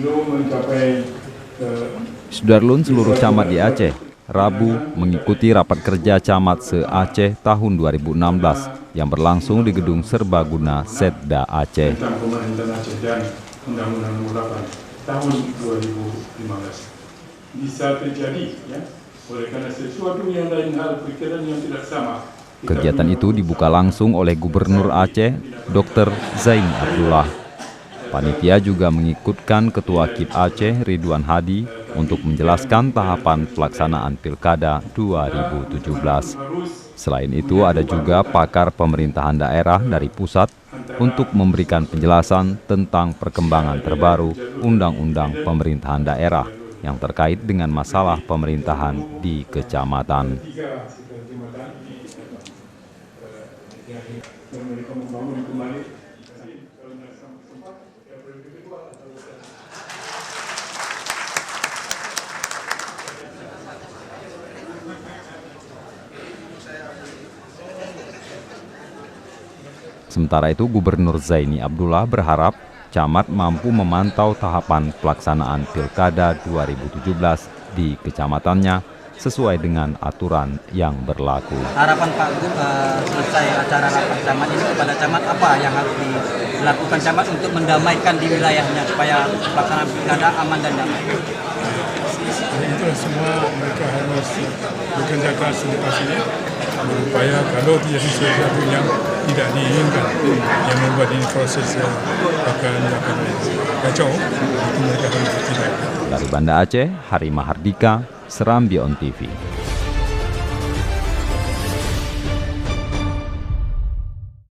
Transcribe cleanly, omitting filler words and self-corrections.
belum mencapai Sudarlun seluruh camat di Aceh Rabu mengikuti rapat kerja camat se-Aceh tahun 2016 yang berlangsung di Gedung Serbaguna Setda Aceh. tentang pemerintahan Aceh dan Undang-Undang Nomor 8 tahun 2015 bisa terjadi, ya, oleh karena sesuatu yang lain hal pikiran yang tidak sama. Kegiatan itu dibuka langsung oleh Gubernur Aceh, Dr. Zaini Abdullah. Panitia juga mengikutkan Ketua KIP Aceh, Ridwan Hadi, untuk menjelaskan tahapan pelaksanaan Pilkada 2017. Selain itu, ada juga pakar pemerintahan daerah dari pusat untuk memberikan penjelasan tentang perkembangan terbaru Undang-Undang Pemerintahan Daerah yang terkait dengan masalah pemerintahan di kecamatan. Sementara itu, Gubernur Zaini Abdullah berharap camat mampu memantau tahapan pelaksanaan Pilkada 2017 di kecamatannya sesuai dengan aturan yang berlaku. Harapan Pak Gub selesai acara rapat camat ini kepada camat apa yang harus dilakukan camat untuk mendamaikan di wilayahnya supaya pelaksanaan Pilkada aman dan damai? Itulah semua mereka harus bekerja keras selepas ini berupaya kalau terjadi sesuatu yang tidak diinginkan yang membuat ini proses akan kacau, itu mereka harus bertindak. Dari Banda Aceh, Hari Mahardika, Serambi On TV.